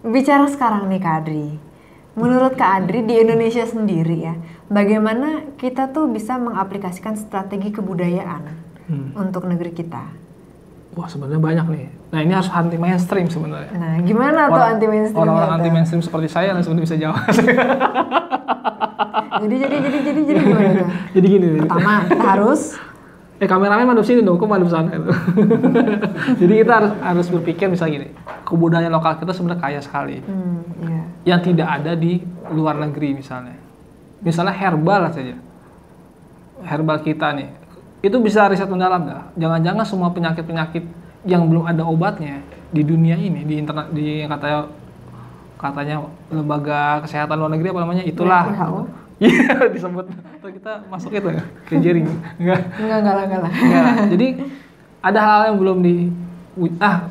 Bicara sekarang nih Kak Adri, menurut Kak Adri di Indonesia sendiri ya, bagaimana kita tuh bisa mengaplikasikan strategi kebudayaan untuk negeri kita? Wah sebenarnya banyak nih. Nah ini harus anti mainstream sebenarnya. Nah gimana tuh anti mainstream? Orang-orang anti mainstream seperti saya langsung bisa jawab. jadi gimana tuh? Jadi gini. Pertama kita harus kameramen madep sini dong, kok madep sana itu. Jadi kita harus berpikir misalnya gini, kebudayaan lokal kita sebenarnya kaya sekali. Yang tidak ada di luar negeri misalnya. Misalnya herbal saja. Herbal kita nih, itu bisa riset mendalam nggak? Jangan-jangan semua penyakit-penyakit yang belum ada obatnya di dunia ini, di internet, di katanya lembaga kesehatan luar negeri apa namanya, itulah. Iya disebut. Atau kita masuk itu ke jaring? Enggak lah. Jadi ada hal-hal yang belum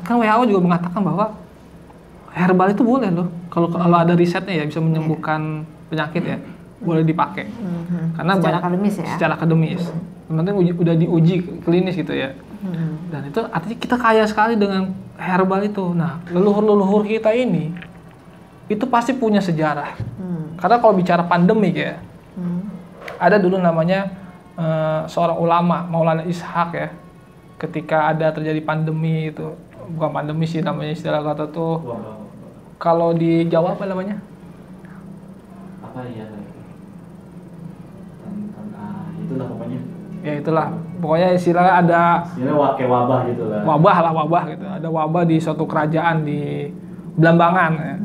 kan WHO juga mengatakan bahwa herbal itu boleh loh. Kalau ada risetnya ya bisa menyembuhkan penyakit ya, boleh dipakai. Karena secara akademis ya. Secara akademis. Yang penting udah diuji klinis gitu ya. Dan itu artinya kita kaya sekali dengan herbal itu. Nah, leluhur-leluhur kita ini itu pasti punya sejarah. Karena kalau bicara pandemik ya, ada dulu namanya seorang ulama, Maulana Ishaq ya, ketika ada terjadi pandemi itu, bukan pandemi sih namanya, istilah kata tuh, kalau di Jawa apa namanya? Apa ya? Itulah pokoknya. Ya itulah, pokoknya istilahnya ada. Istilahnya kayak wabah gitu lah. Wabah gitu. Ada wabah di suatu kerajaan di Belambangan. Ya.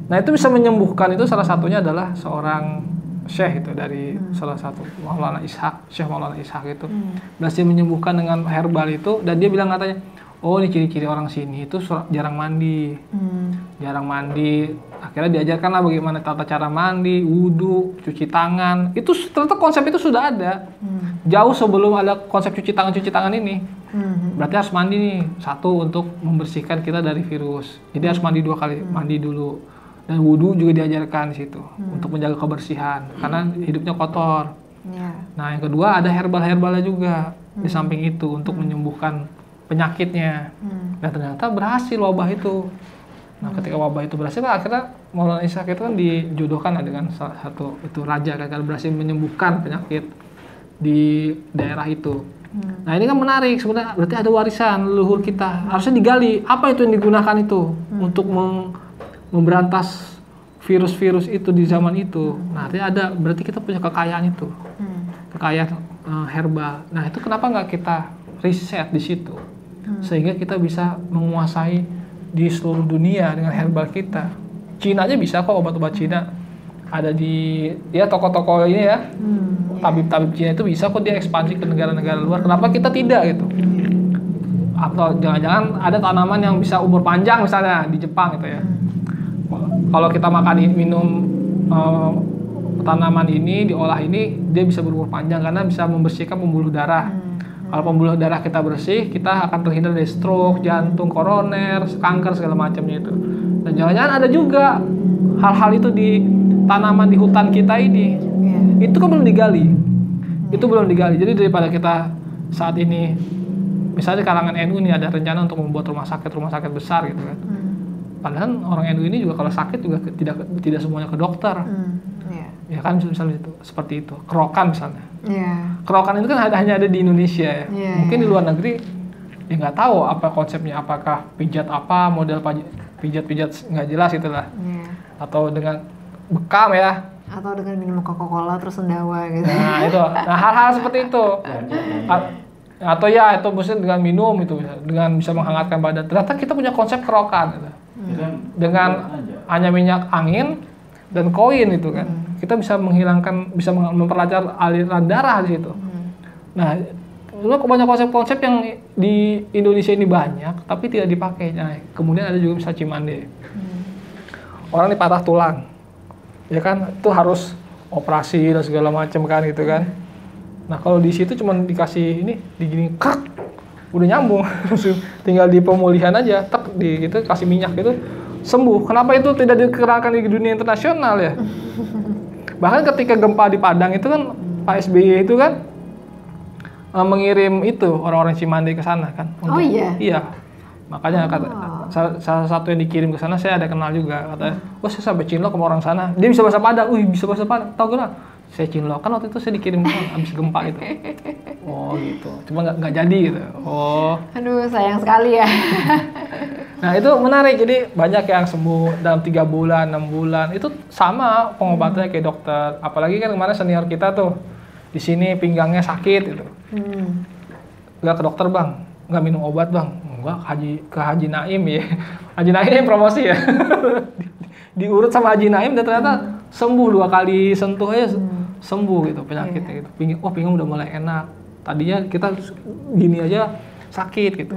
Nah itu bisa menyembuhkan, itu salah satunya adalah seorang syekh itu dari salah satu Maulana Ishaq, Syekh Maulana Ishaq itu berhasil menyembuhkan dengan herbal itu, dan dia bilang katanya, oh ini ciri-ciri orang sini itu jarang mandi, akhirnya diajarkanlah bagaimana tata cara mandi, wudhu, cuci tangan, itu ternyata konsep itu sudah ada jauh sebelum ada konsep cuci tangan ini. Berarti harus mandi nih, satu untuk membersihkan kita dari virus, jadi harus mandi 2 kali, mandi dulu. Dan wudhu juga diajarkan di situ untuk menjaga kebersihan karena hidupnya kotor. Nah yang kedua ada herbal-herbalnya juga di samping itu untuk menyembuhkan penyakitnya. Dan ternyata berhasil wabah itu. Nah ketika wabah itu berhasil, akhirnya Maulana Ishaq itu kan dijodohkan dengan salah satu itu raja kan, karena berhasil menyembuhkan penyakit di daerah itu. Nah ini kan menarik sebenarnya, berarti ada warisan leluhur kita, harusnya digali apa itu yang digunakan itu untuk memberantas virus-virus itu di zaman itu. Nah, berarti kita punya kekayaan itu, kekayaan herbal. Nah, itu kenapa nggak kita riset di situ, sehingga kita bisa menguasai di seluruh dunia dengan herbal kita. Cina aja bisa kok, obat-obat Cina ada di toko-toko ini ya, tabib-tabib Cina itu bisa kok dia ekspansi ke negara-negara luar. Kenapa kita tidak gitu? Atau jangan-jangan ada tanaman yang bisa umur panjang misalnya di Jepang gitu ya. Kalau kita makan minum tanaman ini, diolah ini, dia bisa berumur panjang karena bisa membersihkan pembuluh darah. Kalau pembuluh darah kita bersih, kita akan terhindar dari stroke, jantung, koroner, kanker segala macamnya itu. Dan jangan-jangan ada juga hal-hal itu di tanaman di hutan kita ini. Itu kan belum digali. Itu belum digali. Jadi daripada kita saat ini, misalnya kalangan NU nih ada rencana untuk membuat rumah sakit besar gitu kan. Padahal orang NU ini juga kalau sakit juga tidak semuanya ke dokter. Ya kan misalnya itu seperti itu. Kerokan misalnya. Kerokan itu kan hanya ada di Indonesia ya. Mungkin di luar negeri ya nggak tahu apa konsepnya, apakah pijat apa, model pijat nggak jelas itulah. Atau dengan bekam ya. Atau dengan minum Coca-Cola terus sendawa gitu. Nah itu. Nah hal-hal seperti itu. Atau ya itu maksudnya dengan minum itu, dengan bisa menghangatkan badan. Ternyata kita punya konsep kerokan gitu. Dengan hanya minyak angin dan koin itu kan, kita bisa bisa memperlancar aliran darah di situ. Nah, banyak konsep-konsep yang di Indonesia ini banyak, tapi tidak dipakai. Nah, kemudian ada juga misalnya Cimande. Orang ini patah tulang, ya kan, itu harus operasi dan segala macam kan gitu kan. Nah, kalau di situ cuma dikasih ini, digini, udah nyambung, tinggal di pemulihan aja, gitu kasih minyak gitu sembuh. Kenapa itu tidak dikerahkan di dunia internasional ya? Bahkan ketika gempa di Padang itu kan Pak SBY itu kan mengirim itu orang-orang Cimande ke sana kan. Iya. Makanya salah satu yang dikirim ke sana saya ada kenal juga, katanya, wah saya sampai Cinlok sama orang sana, dia bisa bahasa Padang, bisa bahasa Padang, tau gak? Saya Cinlok, kan waktu itu saya dikirim habis gempa gitu. Oh gitu, cuma nggak jadi gitu. Oh. Aduh sayang sekali ya. Nah itu menarik, jadi banyak yang sembuh dalam 3 bulan, 6 bulan, itu sama pengobatannya kayak dokter. Apalagi kan kemarin senior kita tuh, di sini pinggangnya sakit gitu. Nggak ke dokter bang, nggak minum obat bang, nggak ke Haji Naim ya. Haji Naim promosi ya. Diurut sama Haji Naim dan ternyata sembuh 2 kali sentuh aja sembuh gitu penyakitnya gitu. Pinggang udah mulai enak. Tadinya kita gini aja sakit gitu.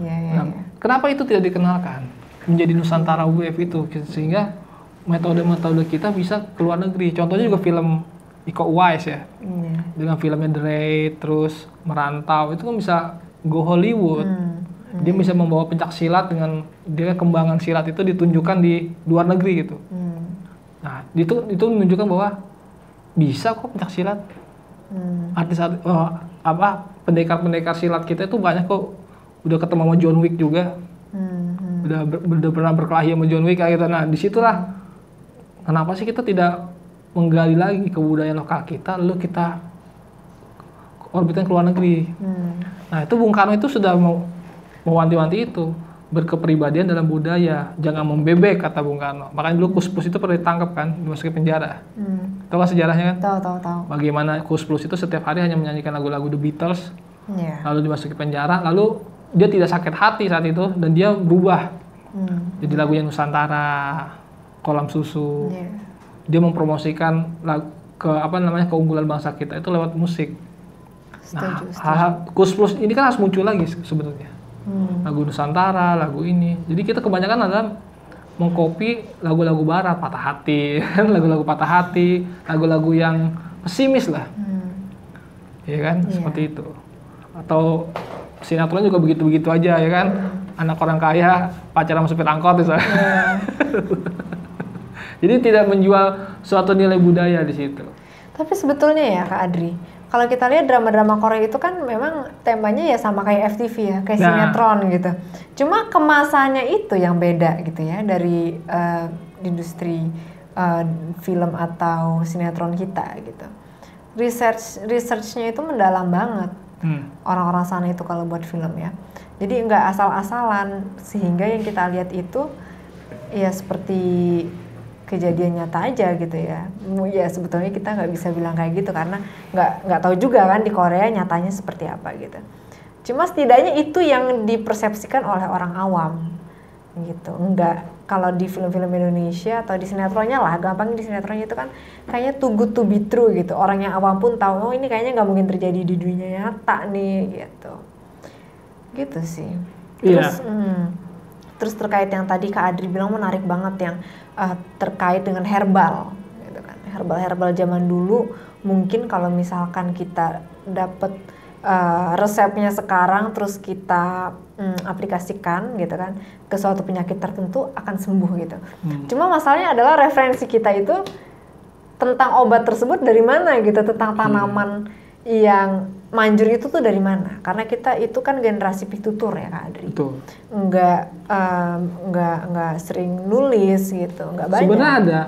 Nah, kenapa itu tidak dikenalkan menjadi Nusantara WF itu, sehingga metode-metode kita bisa ke luar negeri. Contohnya juga film Iko Uwais ya, dengan filmnya The Raid, terus Merantau, itu kan bisa go Hollywood. Dia bisa membawa pencak silat dengan dia kembangan silat itu ditunjukkan di luar negeri gitu. Nah itu menunjukkan bahwa bisa kok pencak silat. Artis pendekar silat kita itu banyak kok, udah ketemu sama John Wick juga, udah pernah berkelahi sama John Wick kayak gitu. Nah disitulah kenapa sih kita tidak menggali lagi kebudayaan lokal kita, lalu kita orbitin ke luar negeri. Nah itu Bung Karno itu sudah mewanti-wanti itu, berkepribadian dalam budaya, jangan membebek, kata Bung Karno. Makanya dulu Kus Plus itu pernah ditangkap kan, dimasukin penjara. Tahu kan sejarahnya kan? Tahu. Bagaimana Kus Plus itu setiap hari hanya menyanyikan lagu-lagu The Beatles, lalu dimasukin penjara, lalu dia tidak sakit hati saat itu dan dia berubah jadi lagunya Nusantara, Kolam Susu. Dia mempromosikan keunggulan bangsa kita itu lewat musik. Nah, Kus Plus ini kan harus muncul lagi sebenarnya. Lagu Nusantara, lagu ini. Jadi kita kebanyakan adalah mengkopi lagu-lagu barat, patah hati, lagu-lagu patah hati, lagu-lagu yang pesimis lah. Ya kan, seperti itu. Atau sinetron juga begitu-begitu aja ya kan. Anak orang kaya pacaran sama supir angkot misalnya. Jadi tidak menjual suatu nilai budaya di situ. Tapi sebetulnya ya Kak Adri, kalau kita lihat drama-drama Korea itu kan memang temanya ya sama kayak FTV ya, kayak sinetron gitu. Cuma kemasannya itu yang beda gitu ya dari industri film atau sinetron kita gitu. Researchnya itu mendalam banget. Orang-orang sana itu kalau buat film ya. Jadi nggak asal-asalan, sehingga yang kita lihat itu ya seperti kejadian nyata aja gitu ya. Ya sebetulnya kita nggak bisa bilang kayak gitu karena nggak tahu juga kan di Korea nyatanya seperti apa gitu. Cuma setidaknya itu yang dipersepsikan oleh orang awam gitu. Enggak kalau di film-film Indonesia atau di sinetronnya lah, gampang di sinetronnya itu kan kayaknya too good to be true gitu. Orang yang awam pun tahu, oh ini kayaknya nggak mungkin terjadi di dunia nyata nih gitu. Gitu sih. Terus terus terkait yang tadi Kak Adri bilang menarik banget yang terkait dengan herbal gitu kan. Herbal zaman dulu mungkin kalau misalkan kita dapat resepnya sekarang terus kita aplikasikan gitu kan ke suatu penyakit tertentu akan sembuh gitu. Cuma masalahnya adalah referensi kita itu tentang obat tersebut dari mana gitu, tentang tanaman yang manjur itu tuh dari mana? Karena kita itu kan generasi pitutur ya Kak Adri. Betul. Nggak sering nulis gitu, nggak banyak. Sebenarnya ada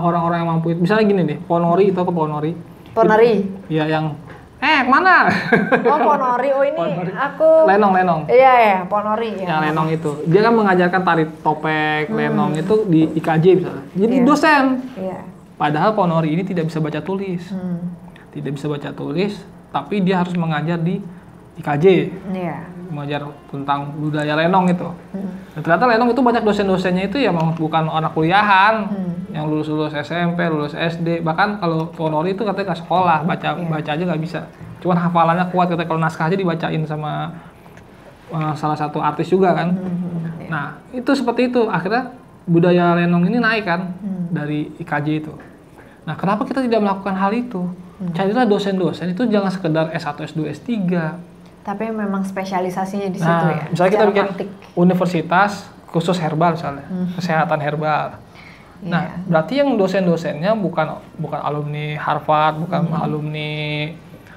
orang-orang yang mampu. Misalnya gini nih, Ponori itu apa Ponori? Ponori. Iya yang kemana? Oh Ponori, oh ini Ponori. aku. Lenong. Iya Ponori. Ya Lenong itu, dia kan mengajarkan tari topeng, Lenong itu di IKJ misalnya. Jadi dosen. Iya. Padahal Ponori ini tidak bisa baca tulis. Tidak bisa baca tulis, tapi dia harus mengajar di IKJ, mengajar tentang budaya Lenong itu. Dan ternyata Lenong itu banyak dosen-dosennya itu ya bukan anak kuliahan, yang lulus SMP, lulus SD, bahkan kalau Ponori itu katanya nggak sekolah, baca aja nggak bisa. Cuman hafalannya kuat, katanya kalau naskah aja dibacain sama salah satu artis juga kan. Nah itu seperti itu, akhirnya budaya Lenong ini naik kan dari IKJ itu. Nah kenapa kita tidak melakukan hal itu? Carilah dosen-dosen itu jangan sekedar S1, S2, S3. Tapi memang spesialisasinya di situ ya. Misalnya kita bikin universitas khusus herbal misalnya, kesehatan herbal. Nah, berarti yang dosen-dosennya bukan alumni Harvard, bukan alumni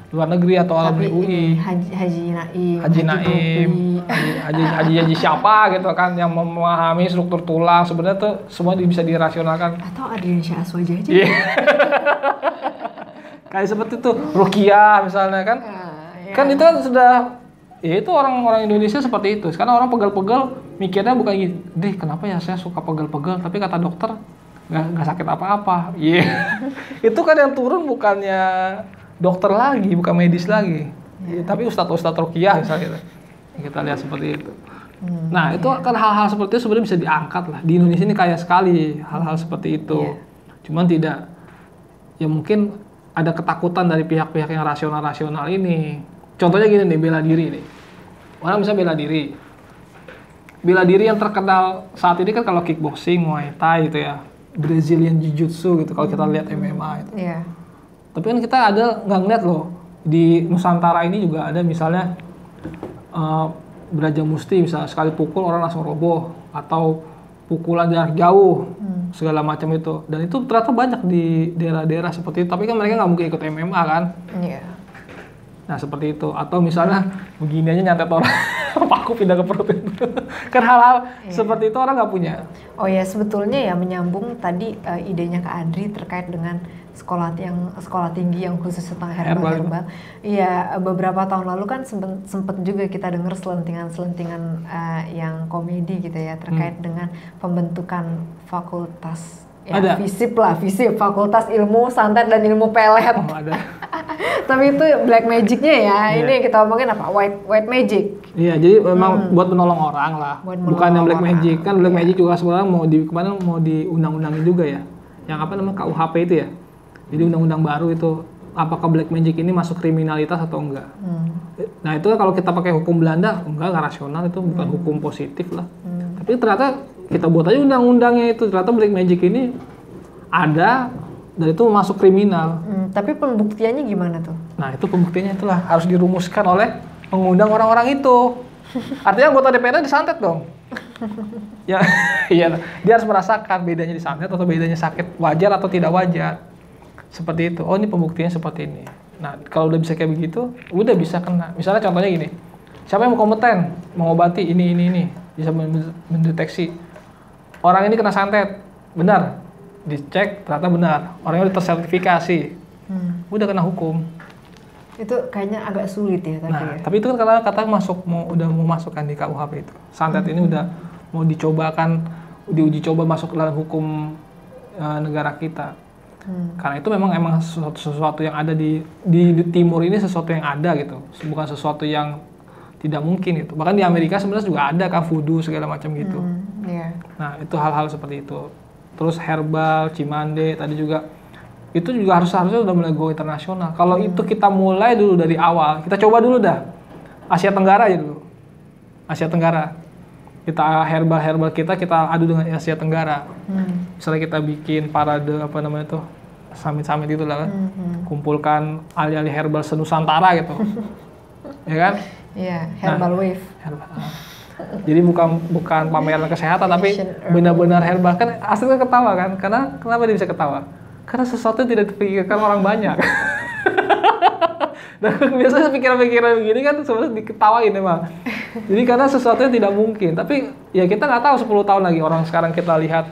luar negeri atau alumni Tapi UI. ini Haji Naim, Haji Naim, Haji siapa gitu kan yang memahami struktur tulang, sebenarnya tuh semua bisa dirasionalkan. Atau Adriansyah Aswaja aja. Iya. Kayak seperti itu, Rukiah misalnya kan. Ya. Kan itu kan sudah, ya itu orang-orang Indonesia seperti itu. Sekarang orang pegel-pegel mikirnya bukan gitu, deh kenapa ya saya suka pegel-pegel, tapi kata dokter nggak sakit apa-apa. Iya. Itu kan yang turun bukannya dokter lagi, bukan medis lagi. Ya, tapi ustadz Rukiah misalnya kita lihat seperti itu. Nah itu kan hal-hal seperti itu sebenarnya bisa diangkat lah. Di Indonesia ini kaya sekali hal-hal seperti itu. Cuman tidak, ya mungkin ada ketakutan dari pihak-pihak yang rasional-rasional ini. Contohnya gini nih, bela diri nih. Orang bisa bela diri. Bela diri yang terkenal saat ini kan kalau kickboxing, Muay Thai gitu ya. Brazilian Jiu-Jitsu gitu kalau kita lihat MMA itu. Iya. Tapi kan kita ada nggak ngeliat loh, di Nusantara ini juga ada misalnya Braja Musti, misalnya sekali pukul orang langsung roboh, atau pukulan jarak jauh, segala macam itu. Dan itu ternyata banyak di daerah-daerah seperti itu, tapi kan mereka nggak mungkin ikut MMA kan. Iya. Nah seperti itu, atau misalnya begini aja nyantet orang, paku pindah ke perut itu. Kan hal-hal seperti itu orang nggak punya. Oh ya, sebetulnya ya menyambung tadi idenya Kak Adri terkait dengan sekolah tinggi yang khusus tentang herbal. Iya, beberapa tahun lalu kan sempet juga kita dengar selentingan yang komedi gitu ya terkait dengan pembentukan fakultas. Ya, ada. FISIP, Fakultas Ilmu Santet dan Ilmu Pelet. Oh, ada. Tapi itu black magicnya ya. Ini kita omongin apa? White magic. Iya, jadi memang buat menolong orang lah. Bukan yang black magic. Kan black magic juga sebenarnya mau diundang-undangin juga ya. Yang apa namanya KUHP itu ya. Jadi undang-undang baru itu, apakah black magic ini masuk kriminalitas atau enggak? Nah itu kalau kita pakai hukum Belanda, enggak rasional, itu bukan hukum positif lah. Tapi ternyata kita buat aja undang-undangnya itu, ternyata black magic ini ada dan itu masuk kriminal. Tapi pembuktiannya gimana tuh? Nah itu pembuktiannya itulah harus dirumuskan oleh mengundang orang-orang itu. Artinya anggota DPR disantet dong. Ya, iya, dia harus merasakan bedanya disantet atau bedanya sakit wajar atau tidak wajar. Seperti itu. Oh ini pembuktiannya seperti ini. Nah kalau udah bisa kayak begitu, udah bisa kena. Misalnya contohnya gini, siapa yang kompeten mengobati ini, bisa mendeteksi orang ini kena santet, benar, dicek ternyata benar, orangnya udah tersertifikasi, udah kena hukum. Itu kayaknya agak sulit ya tapi. Nah, tapi itu kan karena kata udah mau masukkan di KUHP itu, santet ini udah mau diuji coba masuk dalam hukum negara kita. Karena itu memang sesuatu yang ada di timur ini, sesuatu yang ada gitu, bukan sesuatu yang tidak mungkin itu. Bahkan di Amerika sebenarnya juga ada kan voodoo segala macam gitu. Nah itu hal-hal seperti itu. Terus herbal, cimande tadi juga, itu juga harusnya udah mulai go internasional. Kalau itu kita mulai dulu dari awal, kita coba dulu dah Asia Tenggara aja dulu. Asia Tenggara, kita herbal kita adu dengan Asia Tenggara. Misalnya kita bikin parade apa namanya tuh, summit itu lah kan, kumpulkan ahli-ahli herbal senusantara gitu. Ya kan? Iya, herbal wave. Jadi bukan pameran kesehatan tapi benar-benar herbal. Kan aslinya ketawa kan? Karena kenapa dia bisa ketawa? Karena sesuatu yang tidak terpikirkan orang banyak. Dan biasanya pikiran-pikiran begini kan sebenarnya diketawain emang. Jadi karena sesuatu yang tidak mungkin. Tapi ya kita nggak tahu 10 tahun lagi orang sekarang kita lihat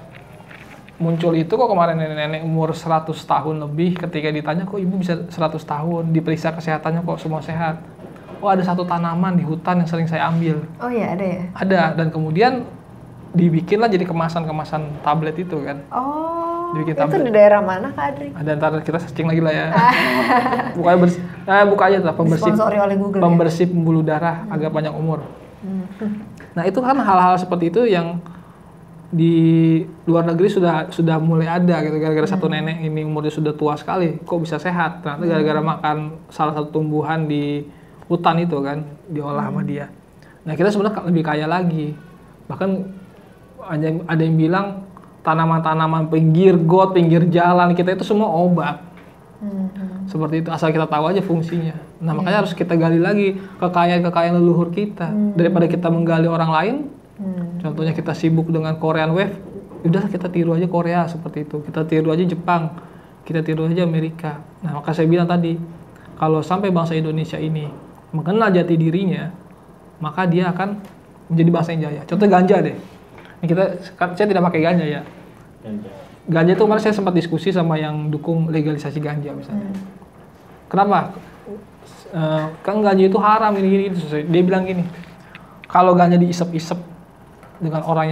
muncul itu kok kemarin nenek-nenek umur 100 tahun lebih ketika ditanya kok ibu bisa 100 tahun diperiksa kesehatannya kok semua sehat. Oh ada satu tanaman di hutan yang sering saya ambil. Oh iya ada ya? Ada, dan kemudian dibikinlah jadi kemasan-kemasan tablet itu kan. Oh, dibikin itu tablet. di daerah mana Kak Adri? Ada, ntar kita searching lagi lah ya. Buka aja lah, Disponsori oleh Google pembersih pembuluh darah agar panjang umur. Nah itu kan hal-hal seperti itu yang di luar negeri sudah mulai ada gitu, gara-gara satu nenek ini umurnya sudah tua sekali, kok bisa sehat? Ternyata gara-gara makan salah satu tumbuhan di hutan itu kan, diolah sama dia. Nah kita sebenarnya lebih kaya lagi. Bahkan ada yang bilang tanaman-tanaman pinggir got, pinggir jalan kita itu semua obat. Seperti itu, asal kita tahu aja fungsinya. Nah makanya harus kita gali lagi kekayaan leluhur kita. Daripada kita menggali orang lain, contohnya kita sibuk dengan Korean Wave, udah kita tiru aja Korea seperti itu. Kita tiru aja Jepang, kita tiru aja Amerika. Nah maka saya bilang tadi, kalau sampai bangsa Indonesia ini mengenal jati dirinya, maka dia akan menjadi bangsa yang jaya. Contoh ganja deh. Ini saya tidak pakai ganja ya. Ganja itu kemarin saya sempat diskusi sama yang dukung legalisasi ganja misalnya. Kenapa? Kan ganja itu haram ini. Dia bilang gini, kalau ganja diisep-isep dengan orang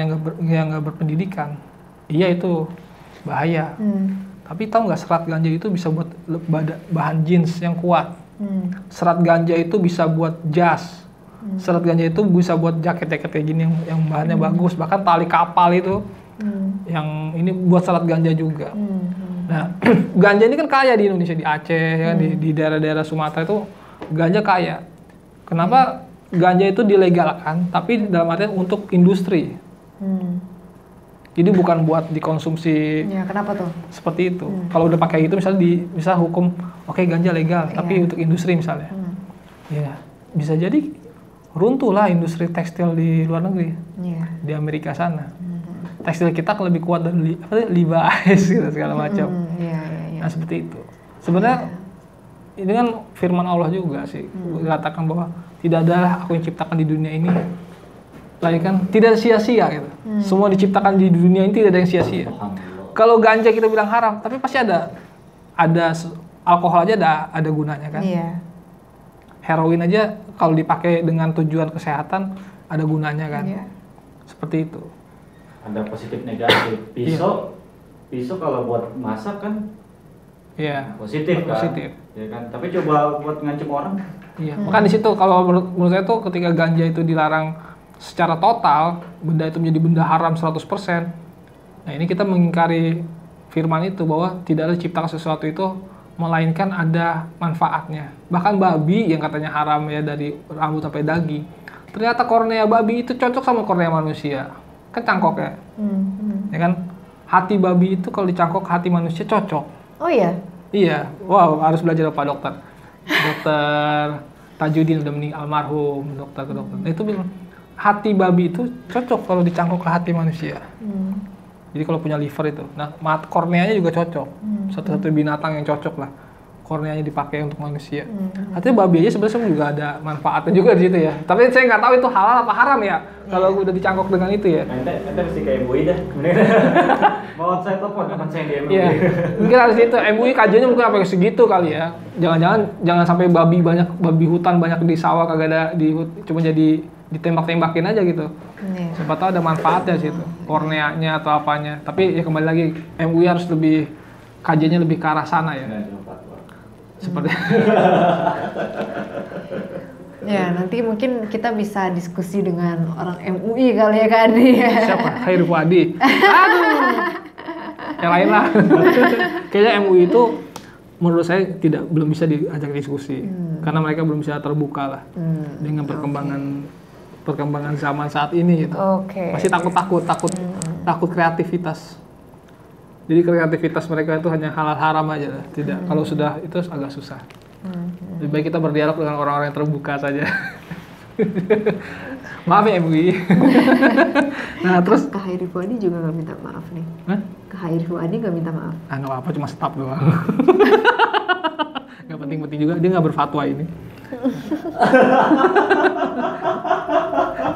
yang nggak berpendidikan, iya itu bahaya. Tapi tahu nggak, serat ganja itu bisa buat bahan jeans yang kuat. Serat ganja itu bisa buat jas. Serat ganja itu bisa buat jaket-jaket kayak gini yang bahannya bagus. Bahkan tali kapal itu yang ini buat serat ganja juga. Nah, ganja ini kan kaya di Indonesia, di Aceh, ya, di daerah-daerah Sumatera itu ganja kaya. Kenapa ganja itu dilegalkan, tapi dalam artian untuk industri. Jadi bukan buat dikonsumsi. Ya, kenapa tuh? Seperti itu. Kalau udah pakai itu misalnya bisa hukum, oke, ganja legal, tapi untuk industri misalnya. Ya, bisa jadi runtuh lah industri tekstil di luar negeri. Di Amerika sana. Tekstil kita lebih kuat dari Levi's gitu, segala macam. Nah, seperti itu. Sebenarnya ini kan firman Allah juga sih, dikatakan bahwa tidak ada aku yang ciptakan di dunia ini, kan tidak sia-sia gitu. Semua diciptakan di dunia ini tidak ada yang sia-sia. Kalau ganja kita bilang haram, tapi pasti ada alkohol aja ada gunanya kan. Heroin aja kalau dipakai dengan tujuan kesehatan ada gunanya kan. Seperti itu. Ada positif negatif. Pisau kalau buat masak kan positif kan. Ya kan. Tapi coba buat ngancem orang. Iya. Maka di situ kalau menurut saya tuh ketika ganja itu dilarang secara total, benda itu menjadi benda haram 100%. Nah, ini kita mengingkari firman itu bahwa tidak ada diciptakan sesuatu itu melainkan ada manfaatnya. Bahkan babi yang katanya haram ya dari rambut sampai daging, ternyata kornea babi itu cocok sama kornea manusia. Kan cangkoknya. Ya kan? Hati babi itu kalau dicangkok hati manusia cocok. Oh iya? Iya. Wow, harus belajar Pak Dokter. Dokter Tajudin udah meninggal, almarhum dokter. Nah, itu bilang hati babi itu cocok kalau dicangkok ke hati manusia. Jadi kalau punya liver itu, nah korneanya juga cocok. Satu-satu binatang yang cocok lah, korneanya dipakai untuk manusia. Artinya babi aja sebenarnya juga ada manfaatnya juga di situ ya. Tapi saya nggak tahu itu halal apa haram ya. Kalau udah dicangkok dengan itu ya. Ente mesti kayak MUI dah. Mau saya telepon kapan saya di MUI. Iya. Mungkin harus itu MUI kajiannya mungkin sampai segitu kali ya. Jangan sampai babi hutan banyak di sawah kagak ada cuma jadi ditembak-tembakin aja gitu. Siapa tahu ada manfaatnya situ, korneanya atau apanya. Tapi ya kembali lagi MUI harus lebih kajiannya lebih ke arah sana ya. Seperti ya, nanti mungkin kita bisa diskusi dengan orang MUI kali ya Kak Adi. Siapa? Khairi Fuadi. Aduh. Yang lain lah. Kayaknya MUI itu menurut saya belum bisa diajak diskusi. Karena mereka belum bisa terbuka lah dengan perkembangan zaman saat ini gitu. Masih takut kreativitas. Jadi kreativitas mereka itu hanya halal haram aja lah. Tidak. Kalau sudah itu agak susah. Lebih baik kita berdialog dengan orang-orang yang terbuka saja. Maaf ya MUI. Nah terus Kak Khairi Fuadi juga nggak minta maaf nih. Kak Khairi Fuadi nggak minta maaf. Nggak apa-apa, cuma stop doang. Nggak penting-penting juga, dia nggak berfatwa ini.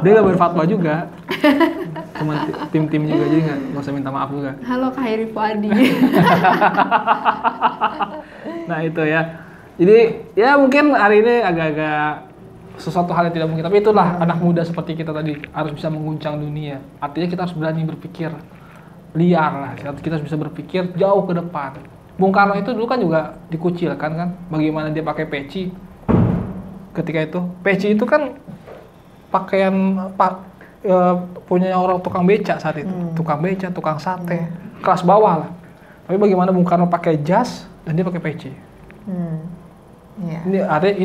Dia nggak berfatwa juga. Cuma tim juga, jadi nggak usah minta maaf juga. Halo Kak Khairi Fuadi. Nah itu ya. Jadi ya mungkin hari ini agak-agak sesuatu hal yang tidak mungkin. Tapi itulah anak muda seperti kita tadi harus bisa mengguncang dunia. Artinya kita harus berani berpikir liar lah. Kita harus bisa berpikir jauh ke depan. Bung Karno itu dulu kan juga dikucilkan kan. Bagaimana dia pakai peci ketika itu. Peci itu kan pakaian punya orang tukang beca saat itu. Tukang beca, tukang sate. Kelas bawah lah. Tapi bagaimana Bung Karno pakai jas dan dia pakai peci. Ini artinya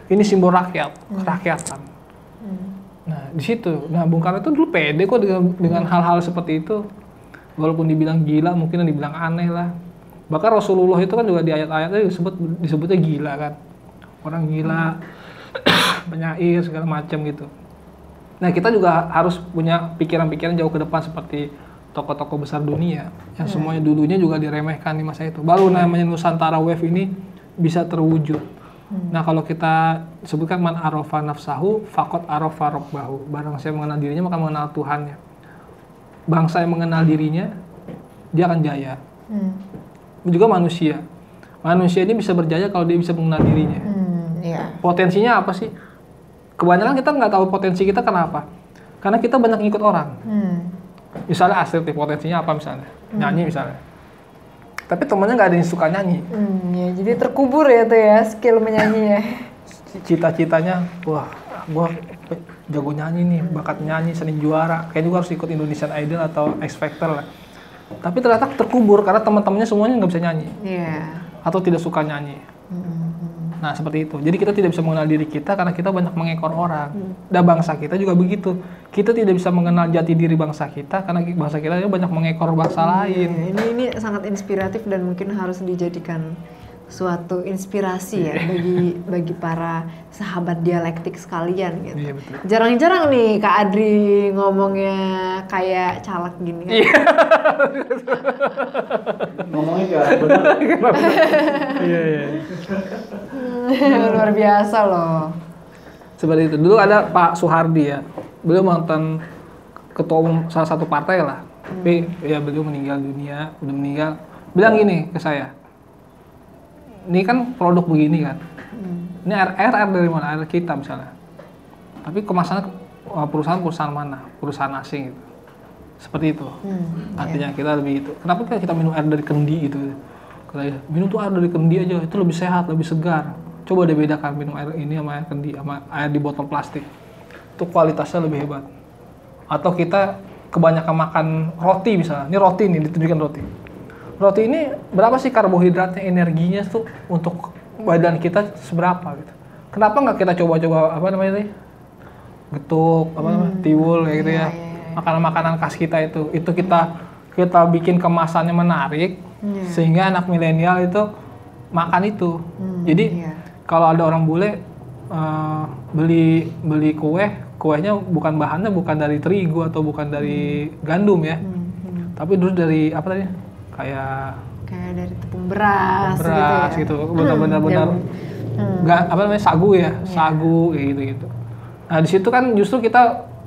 ini simbol kerakyatan. Nah di situ, Bung Karno itu dulu pede kok dengan hal-hal seperti itu, walaupun dibilang gila, mungkin dibilang aneh lah. Bahkan Rasulullah itu kan juga di ayat-ayatnya disebutnya gila kan, orang gila, penyair segala macam gitu. Nah kita juga harus punya pikiran-pikiran jauh ke depan seperti tokoh-tokoh besar dunia yang semuanya dulunya juga diremehkan di masa itu. Baru namanya Nusantara Wave ini bisa terwujud. Nah kalau kita sebutkan man arafa nafsahu faqad arafa rabbahu. Barang siapa mengenal dirinya maka mengenal Tuhannya. Bangsa yang mengenal dirinya dia akan jaya. Juga manusia. Manusia ini bisa berjaya kalau dia bisa mengenal dirinya. Potensinya apa sih? Kebanyakan kita nggak tahu potensi kita kenapa? Karena kita banyak ngikut orang. Misalnya Astrid, potensinya apa misalnya? Nyanyi misalnya. Tapi temennya nggak ada yang suka nyanyi. Ya, jadi terkubur ya tuh ya skill menyanyi ya. Cita-citanya, wah, gua jago nyanyi nih, bakat nyanyi, sering juara. Kayak juga harus ikut Indonesian Idol atau X Factor lah. Tapi ternyata terkubur karena teman-temannya semuanya nggak bisa nyanyi. Atau tidak suka nyanyi. Nah seperti itu. Jadi kita tidak bisa mengenal diri kita karena kita banyak mengekor orang. Dan bangsa kita juga begitu. Kita tidak bisa mengenal jati diri bangsa kita karena bangsa kita banyak mengekor bangsa lain. Ini sangat inspiratif dan mungkin harus dijadikan suatu inspirasi ya bagi para sahabat dialektik sekalian gitu. Iya, betul. Jarang-jarang nih Kak Adri ngomongnya kayak caleg gini kan. Ngomongnya gak benar. Iya. Luar biasa loh. Seperti itu. Dulu ada Pak Soehardi ya. Beliau mantan ketua umum salah satu partai lah. Tapi ya beliau meninggal dunia, udah meninggal. Bilang gini ke saya. Ini kan produk begini kan. Ini air dari mana? Air kita misalnya. Tapi kemasannya perusahaan mana? Perusahaan asing gitu. Seperti itu. Artinya kita lebih gitu. Kenapa kita minum air dari kendi gitu? Minum tuh air dari kendi aja, itu lebih sehat, lebih segar. Coba deh bedakan minum air ini sama air kendi, sama air di botol plastik. Itu kualitasnya lebih hebat. Atau kita kebanyakan makan roti misalnya. Ini roti nih, ditunjukkan roti. Roti ini berapa sih karbohidratnya, energinya tuh untuk badan kita seberapa gitu. Kenapa nggak kita coba-coba getuk, tiwul kayak gitu ya. Makanan-makanan khas kita itu kita bikin kemasannya menarik sehingga anak milenial itu makan itu. Jadi kalau ada orang bule beli kuehnya bahannya bukan dari terigu atau bukan dari gandum ya. Tapi dulu dari apa tadi? Kayak dari tepung beras gitu. Benar-benar sagu ya, sagu kayak gitu. Nah, di situ kan justru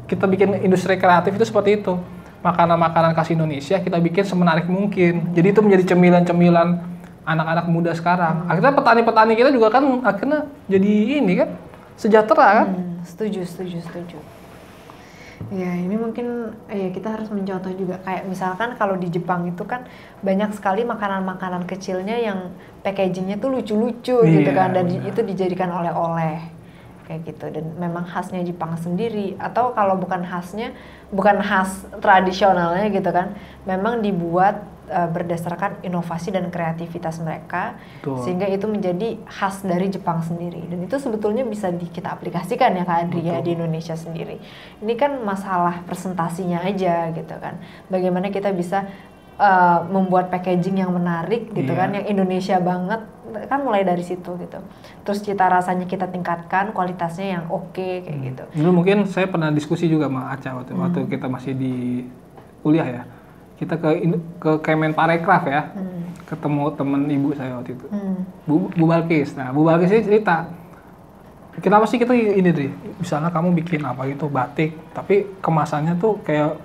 kita bikin industri kreatif itu seperti itu. Makanan-makanan khas Indonesia kita bikin semenarik mungkin. Jadi itu menjadi cemilan-cemilan anak-anak muda sekarang. Akhirnya petani-petani kita juga kan akhirnya jadi ini kan sejahtera kan? Setuju. Ya ini mungkin kita harus mencontoh juga kayak misalkan kalau di Jepang itu kan banyak sekali makanan-makanan kecilnya yang packagingnya tuh lucu-lucu gitu kan, dan itu dijadikan oleh-oleh kayak gitu, dan memang khasnya Jepang sendiri. Atau kalau bukan khas tradisionalnya gitu kan, memang dibuat berdasarkan inovasi dan kreativitas mereka. Betul. Sehingga itu menjadi khas dari Jepang sendiri, dan itu sebetulnya bisa kita aplikasikan ya Kak Adri ya di Indonesia sendiri. Ini kan masalah presentasinya aja gitu kan, bagaimana kita bisa membuat packaging yang menarik gitu kan, yang Indonesia banget kan, mulai dari situ gitu. Terus cita rasanya kita tingkatkan, kualitasnya yang oke kayak gitu. Dulu mungkin saya pernah diskusi juga sama Aca waktu kita masih di kuliah ya. Kita ke Kemenparekraf ya, ketemu temen ibu saya waktu itu, Bu Balkis. Nah, Bu Balkis ini cerita, kenapa sih kita ini deh, misalnya kamu bikin apa gitu, batik, tapi kemasannya tuh kayak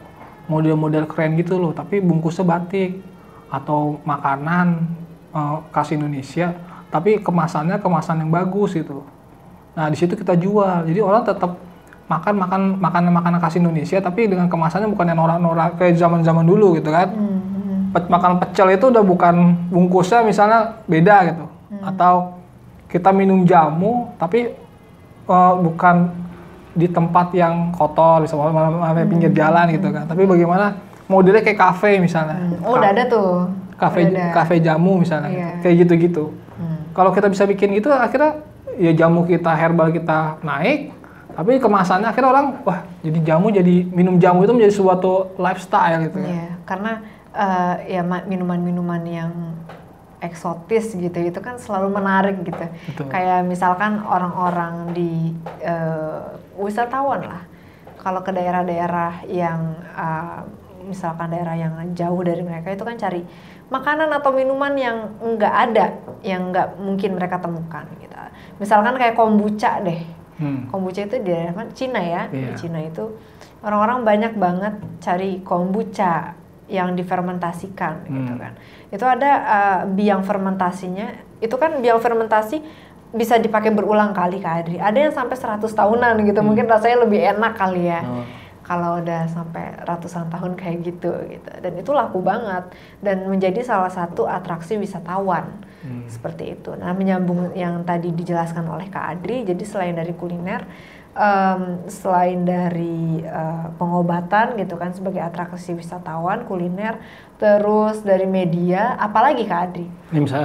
model-model keren gitu loh, tapi bungkusnya batik, atau makanan khas Indonesia, tapi kemasan yang bagus gitu. Nah, di situ kita jual, jadi orang tetap makan makanan khas Indonesia tapi dengan kemasannya bukan yang norak-norak kayak zaman dulu gitu kan. Makan pecel itu udah bukan bungkusnya misalnya beda gitu. Atau kita minum jamu tapi bukan di tempat yang kotor, misalnya pinggir jalan gitu kan. Tapi bagaimana modelnya kayak kafe misalnya. Udah ada tuh. Kafe jamu misalnya. Kayak gitu-gitu. Kalau kita bisa bikin gitu akhirnya ya jamu kita, herbal kita naik. Tapi kemasannya akhirnya orang, wah jadi minum jamu itu menjadi suatu lifestyle gitu kan. Iya, karena minuman-minuman yang eksotis gitu, itu kan selalu menarik gitu. Betul. Kayak misalkan orang-orang di wisatawan lah, kalau ke daerah-daerah yang misalkan daerah yang jauh dari mereka itu kan cari makanan atau minuman yang nggak ada, yang nggak mungkin mereka temukan gitu. Misalkan kayak kombucha deh. Kombucha itu di daerah Cina ya. Di Cina itu orang-orang banyak banget cari kombucha yang difermentasikan gitu kan. Itu ada biang fermentasinya. Itu kan biang fermentasi bisa dipakai berulang kali Kak Adri. Ada yang sampai 100 tahunan gitu. Mungkin rasanya lebih enak kali ya. Kalau udah sampai ratusan tahun kayak gitu. Dan itu laku banget dan menjadi salah satu atraksi wisatawan seperti itu. Nah, menyambung yang tadi dijelaskan oleh Kak Adri, jadi selain dari kuliner, selain dari pengobatan gitu kan sebagai atraksi wisatawan, kuliner, terus dari media, apalagi Kak Adri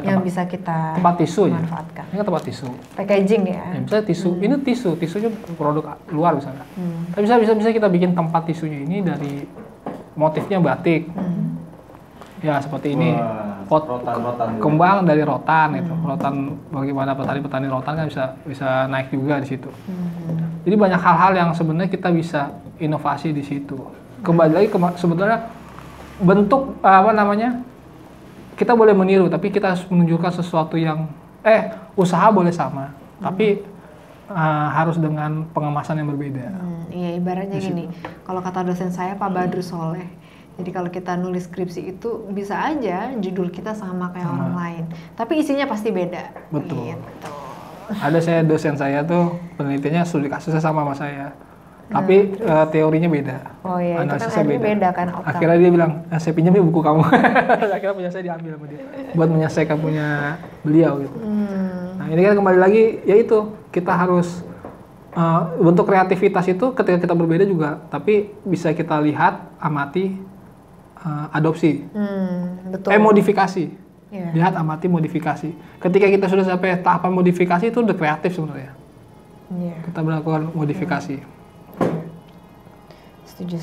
yang bisa kita tempat tisu manfaatkan? Ini kan tempat tisu, packaging ya. Misalnya tisu, ini tisunya produk luar misalnya. Tapi bisa kita bikin tempat tisunya ini dari motifnya batik. Ya seperti ini. Rotan. Kembang dari rotan itu. Rotan, bagaimana petani rotan kan bisa naik juga di situ. Jadi banyak hal-hal yang sebenarnya kita bisa inovasi di situ. Kembali lagi sebenarnya bentuk kita boleh meniru, tapi kita harus menunjukkan sesuatu yang usaha boleh sama, tapi harus dengan pengemasan yang berbeda. Iya, ibaratnya gini, kalau kata dosen saya Pak Badru Soleh, jadi kalau kita nulis skripsi itu bisa aja judul kita sama kayak orang lain, tapi isinya pasti beda. Betul. Gitu. Ada dosen saya tuh penelitiannya studi kasusnya sama saya. Tapi teorinya beda. Oh iya, analisisnya itu kan beda kan. Akhirnya dia bilang, saya pinjam buku kamu. Akhirnya punya saya diambil sama dia. Buat menyelesaikan punya beliau gitu. Nah ini kan kembali lagi, yaitu kita harus, bentuk kreativitas itu ketika kita berbeda juga. Tapi bisa kita lihat, amati, adopsi. Betul. Modifikasi. Yeah. Lihat, amati, modifikasi. Ketika kita sudah sampai tahapan modifikasi itu udah kreatif sebenarnya. Yeah. Kita melakukan modifikasi. Setuju.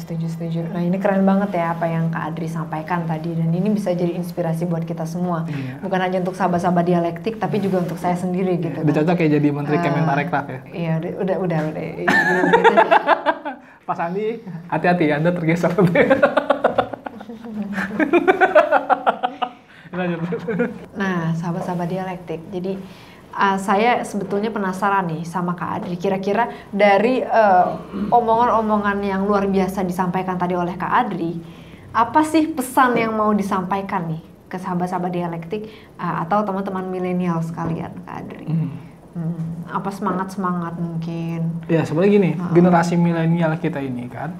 Nah ini keren banget ya apa yang Kak Adri sampaikan tadi, dan ini bisa jadi inspirasi buat kita semua. Bukan hanya untuk sahabat-sahabat dialektik, tapi juga untuk saya sendiri gitu. Udah cocok kayak jadi Menteri Kemenparekraf ya? Iya, udah. Pak Sandi, hati-hati Anda tergeser. Nah, sahabat-sahabat dialektik, jadi saya sebetulnya penasaran nih sama Kak Adri. Kira-kira dari omongan-omongan yang luar biasa disampaikan tadi oleh Kak Adri, apa sih pesan yang mau disampaikan nih ke sahabat-sahabat dialektik atau teman-teman milenial sekalian, Kak Adri? Apa semangat mungkin? Ya sebenarnya gini, generasi milenial kita ini kan,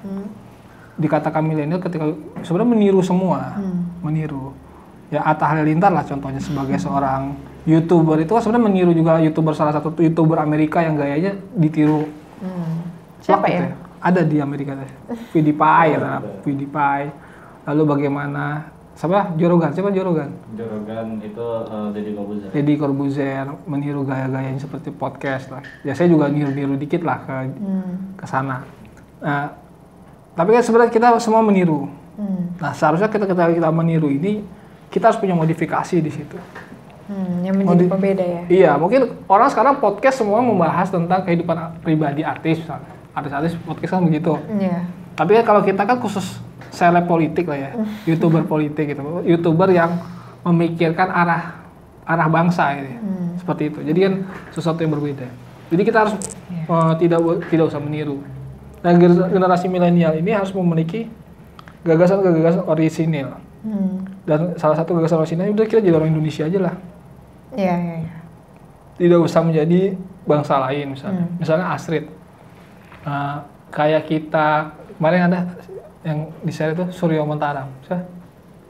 dikatakan milenial ketika sebenarnya meniru semua, meniru. Ya Atta Halilintar lah contohnya sebagai seorang YouTuber, itu kan sebenarnya meniru juga salah satu YouTuber Amerika yang gayanya ditiru. Siapa ya? Ada di Amerika, PewDiePie. Lalu bagaimana? Siapa Joe Rogan itu Deddy Corbuzier meniru gaya-gayanya seperti podcast lah. Ya saya juga niru dikit lah ke sana. Nah, tapi kan sebenarnya kita semua meniru. Nah seharusnya kita meniru ini, kita harus punya modifikasi di situ. Yang menjadi pembeda ya? Iya, mungkin orang sekarang podcast semua membahas tentang kehidupan pribadi artis misalnya. Artis podcast kan begitu. Tapi kan kalau kita kan khusus seleb politik lah ya, YouTuber politik gitu. YouTuber yang memikirkan arah bangsa gitu. Seperti itu. Jadi kan sesuatu yang berbeda. Jadi kita harus tidak usah meniru. Nah, generasi milenial ini harus memiliki gagasan-gagasan orisinil. Dan salah satu gagasan orisinilnya udah kita jadi orang Indonesia aja lah. Iya. Tidak usah menjadi bangsa lain misalnya. Misalnya Astrid. Kayak kita kemarin ada yang di share itu Suryo Mentaram.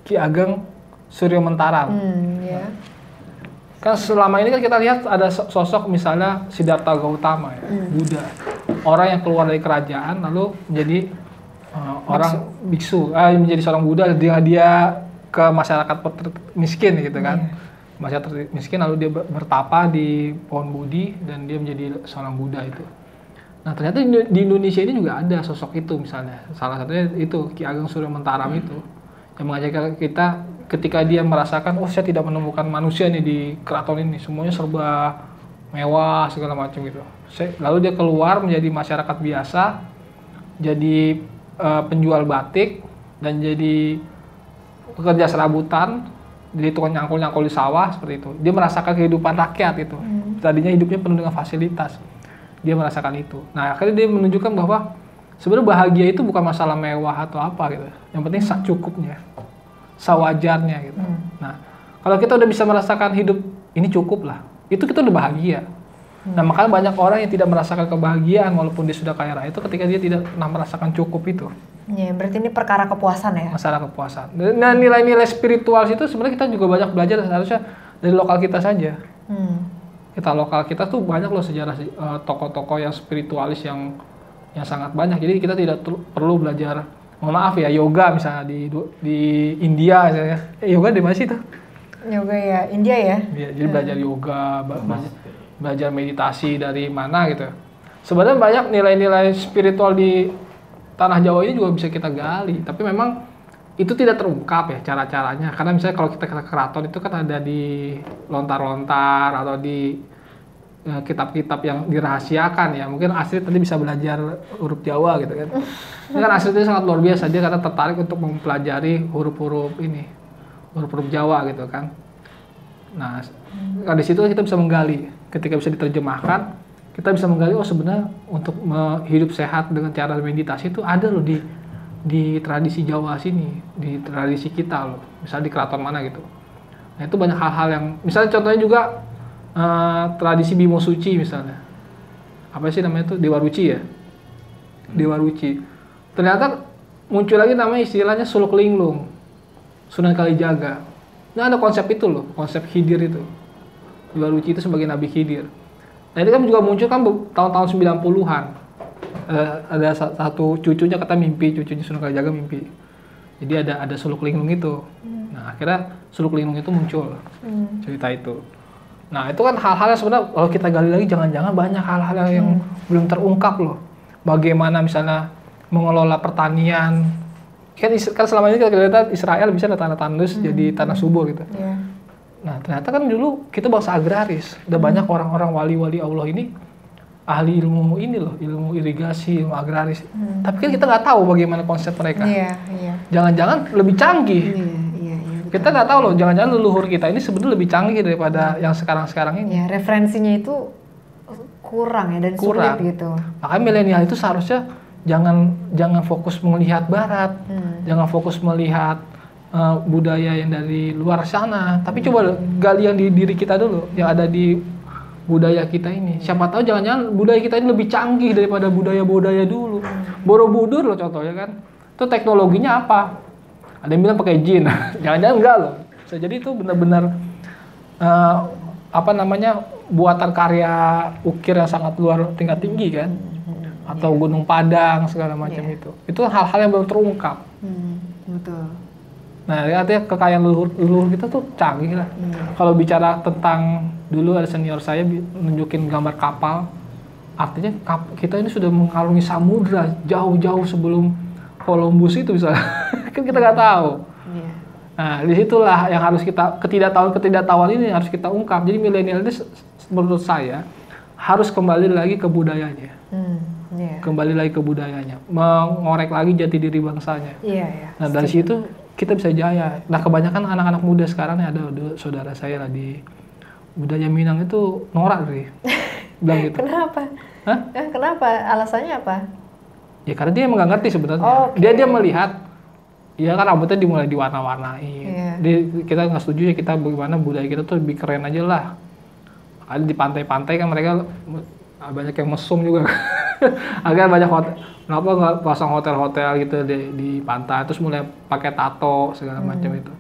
Ki Ageng Suryo Mentaram. Kan selama ini kan kita lihat ada sosok misalnya Siddhartha Gautama ya, Buddha. Orang yang keluar dari kerajaan lalu menjadi orang biksu, menjadi seorang Buddha, dia ke masyarakat miskin gitu kan. Masyarakat miskin lalu dia bertapa di pohon Bodhi dan dia menjadi seorang Buddha itu. Nah ternyata di Indonesia ini juga ada sosok itu misalnya. Salah satunya itu Ki Ageng Suryo Mentaram itu yang mengajarkan kita ketika dia merasakan saya tidak menemukan manusia nih di keraton ini, semuanya serba mewah segala macam gitu. Lalu dia keluar menjadi masyarakat biasa, jadi penjual batik, dan jadi pekerja serabutan, jadi tukang nyangkul-nyangkul di sawah seperti itu. Dia merasakan kehidupan rakyat itu. Tadinya hidupnya penuh dengan fasilitas. Dia merasakan itu. Nah, akhirnya dia menunjukkan bahwa sebenarnya bahagia itu bukan masalah mewah atau apa gitu. Yang penting cukupnya, sewajarnya gitu. Nah, kalau kita udah bisa merasakan hidup ini cukup lah, itu kita udah bahagia. Nah, makanya banyak orang yang tidak merasakan kebahagiaan walaupun dia sudah kaya raya itu ketika dia tidak pernah merasakan cukup itu. Iya, berarti ini perkara kepuasan ya? Masalah kepuasan. Nah, nilai-nilai spiritual itu sebenarnya kita juga banyak belajar harusnya dari lokal kita saja. Kita lokal kita tuh banyak loh sejarah tokoh-tokoh yang spiritualis yang sangat banyak. Jadi kita tidak perlu belajar, mohon maaf ya, yoga misalnya di India misalnya. Yoga di mana sih tuh? Yoga ya, India ya? Iya, jadi belajar yoga, belajar meditasi dari mana gitu. Sebenarnya banyak nilai-nilai spiritual di tanah Jawa ini juga bisa kita gali, tapi memang itu tidak terungkap ya cara-caranya. Karena misalnya kalau kita ke keraton itu kan ada di lontar-lontar atau di kitab-kitab yang dirahasiakan ya. Mungkin Astrid tadi bisa belajar huruf Jawa gitu kan. Ini kan Astrid itu sangat luar biasa, dia karena tertarik untuk mempelajari huruf-huruf ini, huruf-huruf Jawa gitu kan. Nah, di situ kita bisa menggali. Ketika bisa diterjemahkan, kita bisa menggali, oh sebenarnya untuk hidup sehat dengan cara meditasi itu ada loh di tradisi Jawa sini, di tradisi kita loh, misalnya di keraton mana gitu. Nah itu banyak hal-hal yang, misalnya contohnya juga tradisi Bimo Suci misalnya, apa sih namanya itu, Dewa Ruci ya, Dewa Ruci. Ternyata muncul lagi namanya istilahnya Suluk Linglung, Sunan Kalijaga. Nah ada konsep itu loh, konsep Khidir itu, Dewa Ruci itu sebagai Nabi Khidir. Nah ini kan juga muncul kan tahun-tahun 90-an. Ada satu cucunya kata mimpi, cucunya Sunan Kalijaga mimpi. Jadi ada Suluk Linglung itu. Nah akhirnya Suluk Linglung itu muncul, cerita itu. Nah itu kan hal-hal yang sebenarnya kalau kita gali lagi jangan-jangan banyak hal-hal yang belum terungkap loh. Bagaimana misalnya mengelola pertanian. Kan selama ini kita lihat Israel bisa tanah tandus jadi tanah subur gitu. Nah ternyata kan dulu kita bangsa agraris. Udah banyak orang-orang wali-wali Allah ini ahli ilmu ini loh, ilmu irigasi, ilmu agraris. Tapi kan kita nggak tahu bagaimana konsep mereka. Jangan-jangan lebih canggih. Kita nggak tahu loh, jangan-jangan leluhur kita ini sebenarnya lebih canggih daripada yang sekarang-sekarang ini. Referensinya itu kurang ya dan sulit gitu. Makanya milenial itu seharusnya jangan fokus melihat barat, jangan fokus melihat budaya yang dari luar sana, tapi coba gali yang di diri kita dulu, yang ada di budaya kita ini. Siapa tahu jangan-jangan budaya kita ini lebih canggih daripada budaya-budaya dulu. Borobudur loh contohnya kan. Itu teknologinya apa? Ada yang bilang pakai jin. Jangan-jangan enggak loh. Bisa jadi itu benar-benar buatan karya ukir yang sangat luar tingkat tinggi kan. Atau Gunung Padang segala macam itu. Itu hal-hal yang belum terungkap. Betul. Nah, artinya kekayaan leluhur kita tuh canggih lah. Kalau bicara tentang dulu ada senior saya nunjukin gambar kapal, artinya kita ini sudah mengarungi samudra jauh-jauh sebelum Columbus itu misalnya. Kan kita nggak tahu. Nah, disitulah yang harus kita ketidaktahuan ini harus kita ungkap. Jadi milenial ini menurut saya harus kembali lagi ke budayanya. Kembali lagi ke budayanya, mengorek lagi jati diri bangsanya. Nah, dari situ kita bisa jaya. Nah, kebanyakan anak-anak muda sekarang nih, ada saudara saya lah di budaya Minang itu norak sih. Bilang gitu. Kenapa? Kenapa? Alasannya apa? Ya karena dia emang nggak ngerti sebenarnya. Dia melihat, ya kan rambutnya dimulai diwarna-warnai. Kita nggak setuju ya, kita bagaimana budaya kita tuh lebih keren aja lah. Ada di pantai-pantai kan mereka banyak yang mesum juga. Agak banyak hotel. Kenapa nggak pasang hotel-hotel gitu di pantai, terus mulai pakai tato segala macam itu.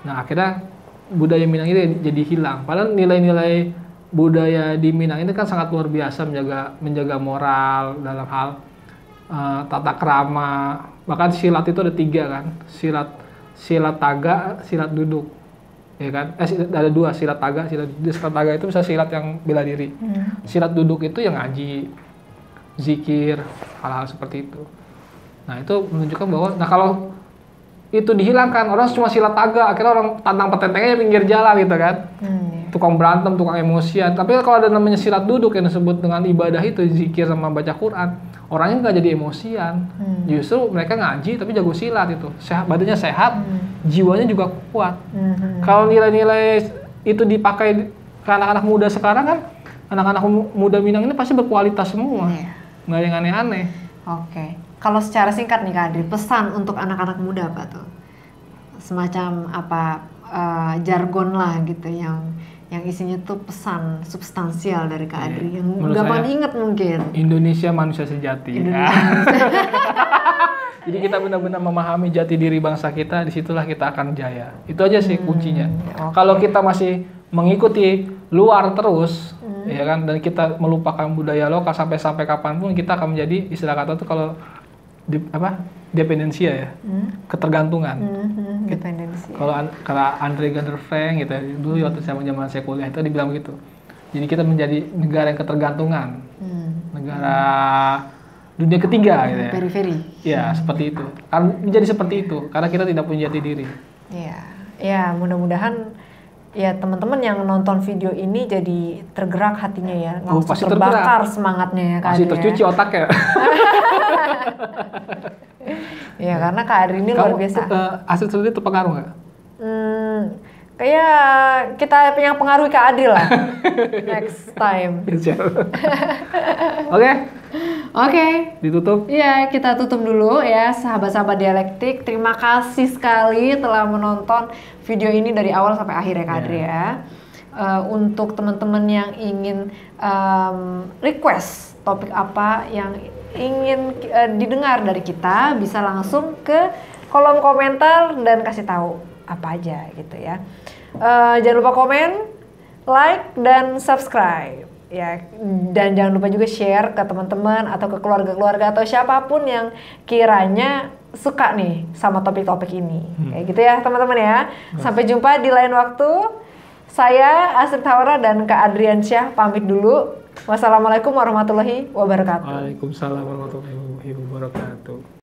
Nah akhirnya budaya Minang ini jadi hilang. Padahal nilai-nilai budaya di Minang ini kan sangat luar biasa, menjaga moral dalam hal tata krama. Bahkan silat itu ada 3 kan, silat taga, silat duduk, ya kan? Ada 2, silat taga, silat taga itu bisa silat yang bela diri. Silat duduk itu yang ngaji, zikir, hal-hal seperti itu. Nah itu menunjukkan bahwa, nah kalau itu dihilangkan, orang cuma silat taga, akhirnya orang tantang petentengnya pinggir jalan gitu kan. Tukang berantem, tukang emosian. Tapi kalau ada namanya silat duduk yang disebut dengan ibadah itu, zikir sama baca Quran, orangnya nggak jadi emosian. Justru mereka ngaji tapi jago silat itu. Badannya sehat, jiwanya juga kuat. Kalau nilai-nilai itu dipakai ke anak-anak muda sekarang kan, anak-anak muda Minang ini pasti berkualitas semua. Nggak ada yang aneh-aneh. Oke. Kalau secara singkat nih Kak Adri, pesan untuk anak-anak muda apa tuh? Semacam apa jargon lah gitu yang isinya tuh pesan substansial dari Kak Adri yang gampang diingat mungkin. Indonesia manusia sejati. Jadi kita benar-benar memahami jati diri bangsa kita, disitulah kita akan jaya. Itu aja sih kuncinya. Kalau kita masih mengikuti luar terus, ya kan, dan kita melupakan budaya lokal sampai kapanpun kita akan menjadi, istilah kata tuh kalau dependensia ya, ketergantungan. Dependensi. Kalau Andre Ganderfeng gitu ya, dulu waktu zaman saya kuliah itu dibilang begitu. Jadi kita menjadi negara yang ketergantungan, negara dunia ketiga gitu ya. Periferi. Ya seperti itu. Menjadi seperti itu karena kita tidak punya jati diri. Iya, ya mudah-mudahan ya teman-teman yang nonton video ini jadi tergerak hatinya ya, langsung terbakar semangatnya ya Kak Adri. Masih tercuci otaknya. Ya karena Kak Adri ini luar biasa. Hasil studi terpengaruh nggak? Kayak kita yang pengaruhi Kak Adri lah. Next time. Oke. Ditutup. Iya, kita tutup dulu ya sahabat-sahabat dialektik. Terima kasih sekali telah menonton video ini dari awal sampai akhir ya Kak Adri ya. Untuk teman-teman yang ingin request topik apa yang ingin didengar dari kita, bisa langsung ke kolom komentar dan kasih tahu apa aja gitu ya. Jangan lupa komen, like dan subscribe ya, dan jangan lupa juga share ke teman-teman atau ke keluarga-keluarga atau siapapun yang kiranya suka nih sama topik-topik ini. Kayak gitu ya teman-teman ya. Sampai jumpa di lain waktu. Saya Astrid Haura dan Kak Adriansyah pamit dulu. Wassalamualaikum warahmatullahi wabarakatuh. Waalaikumsalam warahmatullahi wabarakatuh.